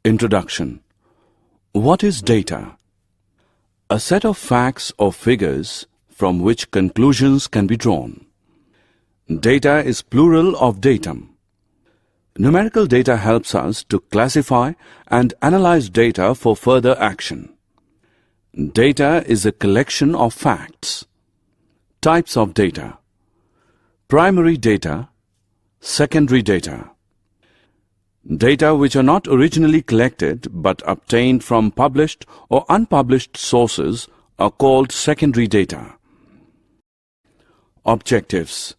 Introduction. What is data? A set of facts or figures from which conclusions can be drawn. Data is plural of datum. Numerical data helps us to classify and analyze data for further action. Data is a collection of facts. Types of data. Primary data, secondary data. Data which are not originally collected but obtained from published or unpublished sources are called secondary data. Objectives.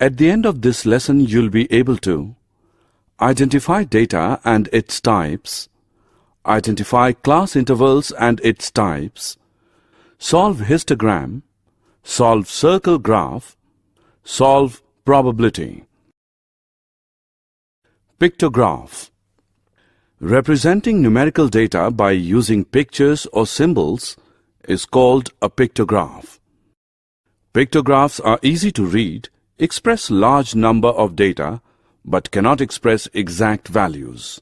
At the end of this lesson, you'll be able to identify data and its types, identify class intervals and its types, solve histogram, solve circle graph, solve probability. Pictograph. Representing numerical data by using pictures or symbols is called a pictograph. Pictographs are easy to read, express large number of data, but cannot express exact values.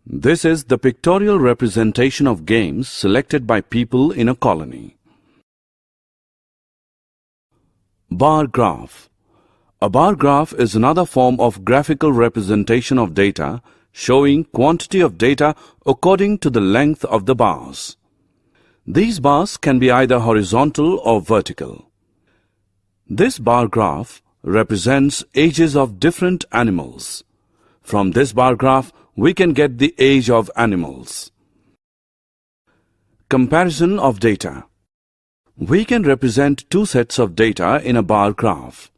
This is the pictorial representation of games selected by people in a colony. Bar graph. A bar graph is another form of graphical representation of data, showing quantity of data according to the length of the bars. These bars can be either horizontal or vertical. This bar graph represents ages of different animals. From this bar graph, we can get the age of animals. Comparison of data. We can represent two sets of data in a bar graph.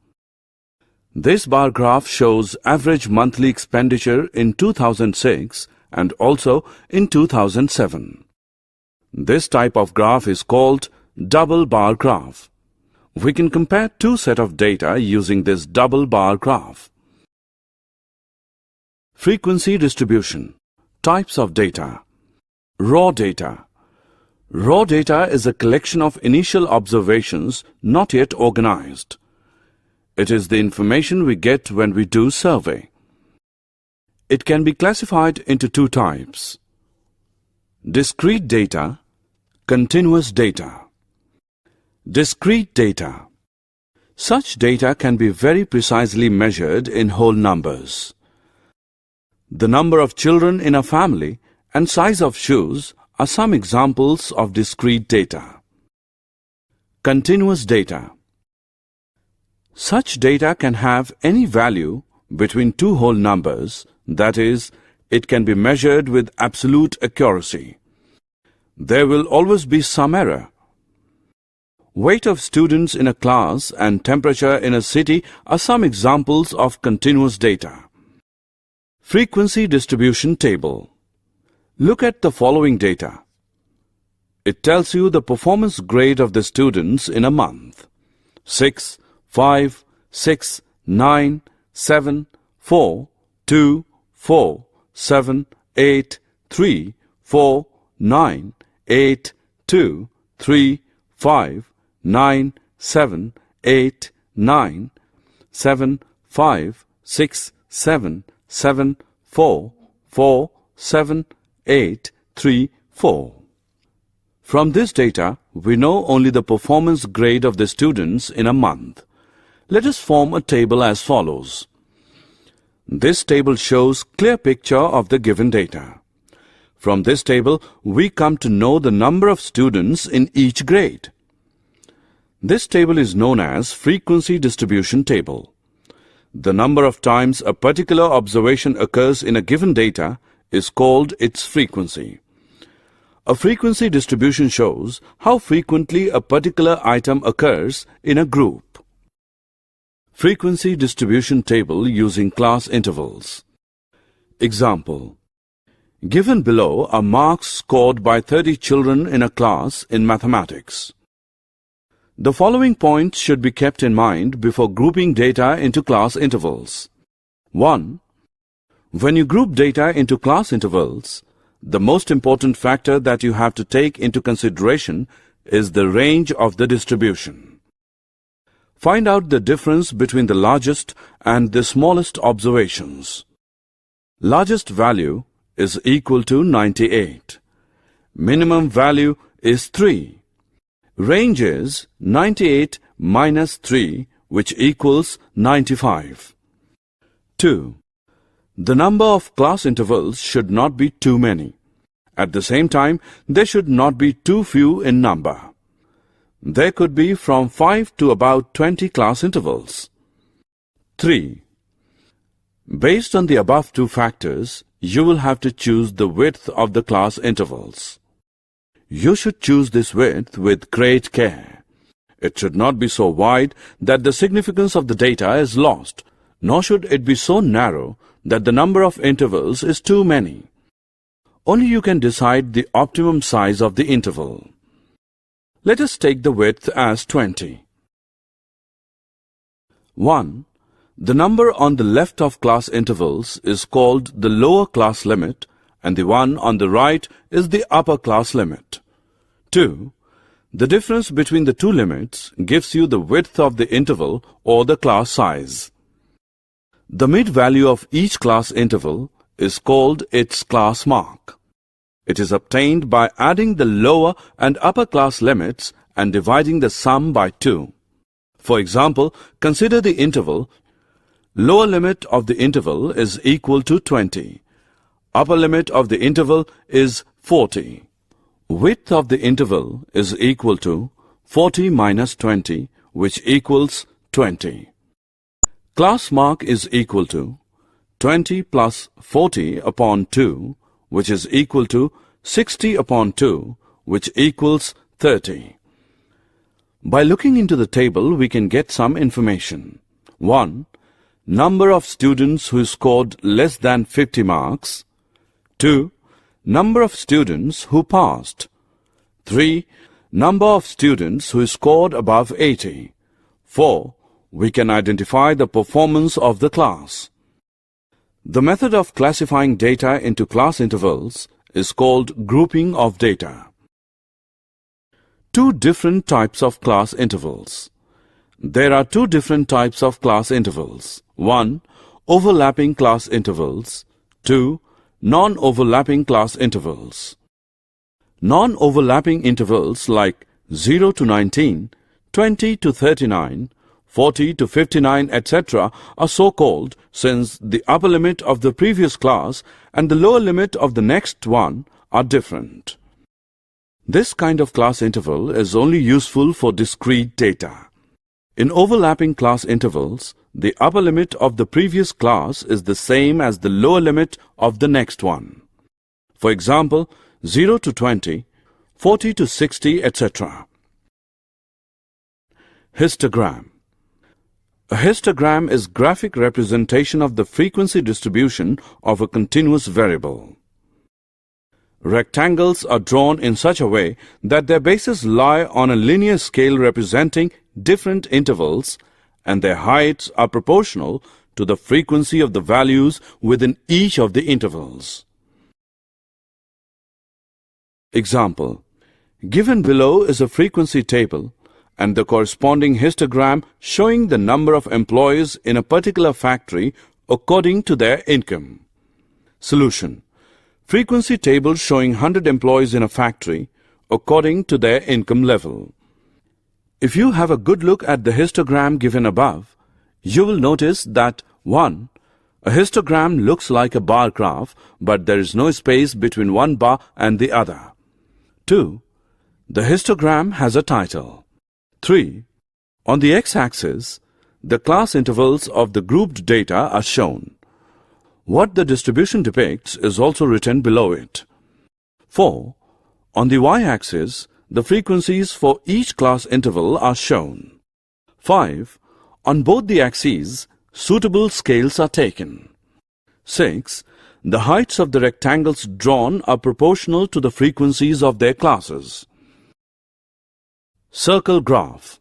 This bar graph shows average monthly expenditure in 2006 and also in 2007. This type of graph is called double bar graph. We can compare two sets of data using this double bar graph. Frequency distribution. Types of data. Raw data. Raw data is a collection of initial observations not yet organized. It is the information we get when we do survey. It can be classified into two types: discrete data, continuous data. Discrete data. Such data can be very precisely measured in whole numbers. The number of children in a family and size of shoes are some examples of discrete data. Continuous data. Such data can have any value between two whole numbers, that is, it can be measured with absolute accuracy. There will always be some error. Weight of students in a class and temperature in a city are some examples of continuous data. Frequency distribution table. Look at the following data. It tells you the performance grade of the students in a month: 6, 5, 6, 9, 7, 4, 2, 4, 7, 8, 3, 4, 9, 8, 2, 3, 5, 9, 7, 8, 9, 7, 5, 6, 7, 7, 4, 4, 7, 8, 3, 4. From this data, we know only the performance grade of the students in a month. Let us form a table as follows. This table shows clear picture of the given data. From this table, we come to know the number of students in each grade. This table is known as frequency distribution table. The number of times a particular observation occurs in a given data is called its frequency. A frequency distribution shows how frequently a particular item occurs in a group. Frequency distribution table using class intervals. Example. Given below are marks scored by 30 children in a class in mathematics. The following points should be kept in mind before grouping data into class intervals. 1. When you group data into class intervals, the most important factor that you have to take into consideration is the range of the distribution. Find out the difference between the largest and the smallest observations. Largest value is equal to 98. Minimum value is 3. Range is 98 minus 3, which equals 95. 2. The number of class intervals should not be too many. At the same time, they should not be too few in number. There could be from 5 to about 20 class intervals. 3. Based on the above two factors, you will have to choose the width of the class intervals. You should choose this width with great care. It should not be so wide that the significance of the data is lost, nor should it be so narrow that the number of intervals is too many. Only you can decide the optimum size of the interval. Let us take the width as 20. 1. The number on the left of class intervals is called the lower class limit, and the one on the right is the upper class limit. 2. The difference between the two limits gives you the width of the interval or the class size. The mid-value of each class interval is called its class mark. It is obtained by adding the lower and upper class limits and dividing the sum by 2. For example, consider the interval. Lower limit of the interval is equal to 20. Upper limit of the interval is 40. Width of the interval is equal to 40 minus 20, which equals 20. Class mark is equal to 20 plus 40 upon 2, which is equal to 60 upon 2, which equals 30. By looking into the table, we can get some information. 1. Number of students who scored less than 50 marks. 2. Number of students who passed. 3. Number of students who scored above 80. 4. We can identify the performance of the class. The method of classifying data into class intervals is called grouping of data. Two different types of class intervals. There are two different types of class intervals. 1. Overlapping class intervals. 2. Non-overlapping class intervals. Non-overlapping intervals like 0 to 19, 20 to 39, 40 to 59, etc. are so called since the upper limit of the previous class and the lower limit of the next one are different. This kind of class interval is only useful for discrete data. In overlapping class intervals, the upper limit of the previous class is the same as the lower limit of the next one. For example, 0 to 20, 40 to 60, etc. Histogram. A histogram is graphic representation of the frequency distribution of a continuous variable. Rectangles are drawn in such a way that their bases lie on a linear scale representing different intervals, and their heights are proportional to the frequency of the values within each of the intervals. Example. Given below is a frequency table and the corresponding histogram showing the number of employees in a particular factory according to their income. Solution. Frequency table showing 100 employees in a factory according to their income level. If you have a good look at the histogram given above, you will notice that 1. A histogram looks like a bar graph, but there is no space between one bar and the other. 2. The histogram has a title. 3. On the x-axis, the class intervals of the grouped data are shown. What the distribution depicts is also written below it. 4. On the y-axis, the frequencies for each class interval are shown. 5. On both the axes, suitable scales are taken. 6. The heights of the rectangles drawn are proportional to the frequencies of their classes. Circle graph.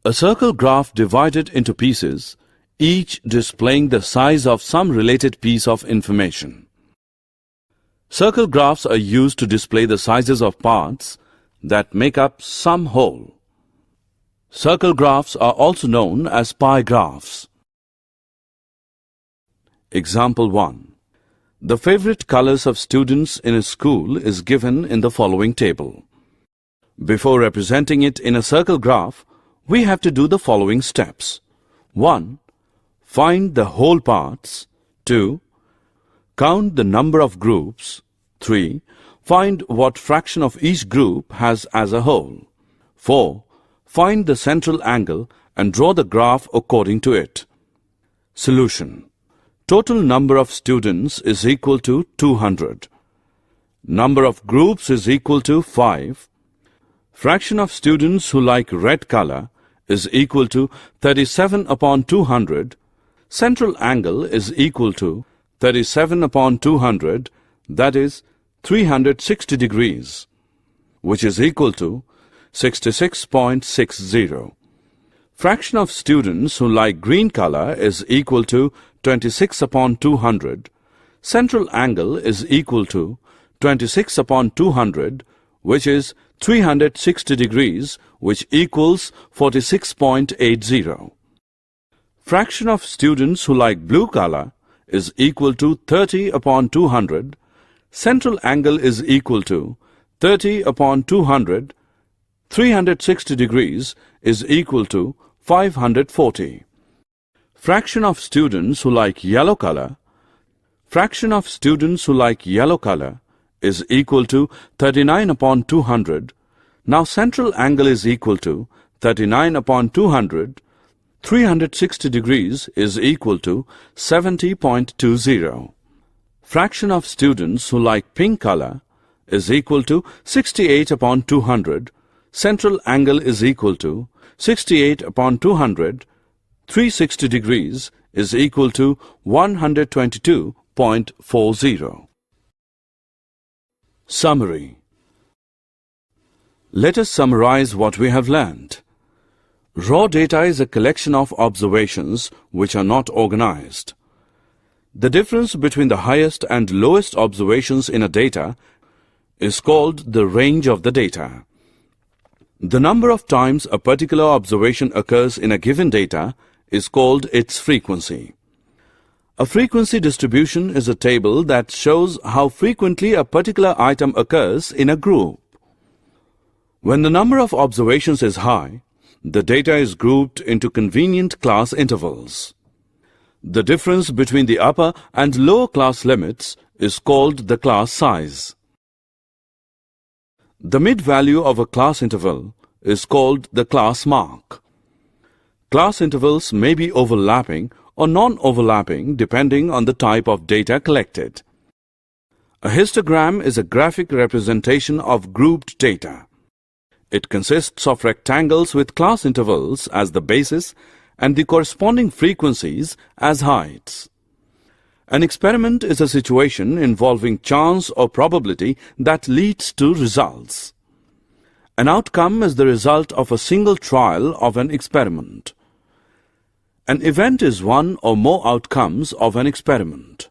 A circle graph divided into pieces, each displaying the size of some related piece of information. Circle graphs are used to display the sizes of parts that make up some whole. Circle graphs are also known as pie graphs. Example 1. The favorite colors of students in a school is given in the following table. Before representing it in a circle graph, we have to do the following steps. 1. Find the whole parts. 2. Count the number of groups. 3. Find what fraction of each group has as a whole. 4. Find the central angle and draw the graph according to it. Solution. Total number of students is equal to 200. Number of groups is equal to 5. Fraction of students who like red color is equal to 37 upon 200. Central angle is equal to 37 upon 200, that is 360 degrees, which is equal to 66.60. Fraction of students who like green color is equal to 26 upon 200. Central angle is equal to 26 upon 200, which is 360 degrees, which equals 46.80. Fraction of students who like blue color is equal to 30 upon 200. Central angle is equal to 30 upon 200. 360 degrees is equal to 540. Fraction of students who like yellow color. Fraction of students who like yellow color is equal to 39 upon 200. Now central angle is equal to 39 upon 200. 360 degrees is equal to 70.20. Fraction of students who like pink color is equal to 68 upon 200. Central angle is equal to 68 upon 200. 360 degrees is equal to 122.40. Summary. Let us summarize what we have learned. Raw data is a collection of observations which are not organized. The difference between the highest and lowest observations in a data is called the range of the data. The number of times a particular observation occurs in a given data is called its frequency. A frequency distribution is a table that shows how frequently a particular item occurs in a group. When the number of observations is high, the data is grouped into convenient class intervals. The difference between the upper and lower class limits is called the class size. The mid-value of a class interval is called the class mark. Class intervals may be overlapping or non-overlapping depending on the type of data collected. A histogram is a graphic representation of grouped data. It consists of rectangles with class intervals as the basis and the corresponding frequencies as heights. An experiment is a situation involving chance or probability that leads to results. An outcome is the result of a single trial of an experiment. An event is one or more outcomes of an experiment.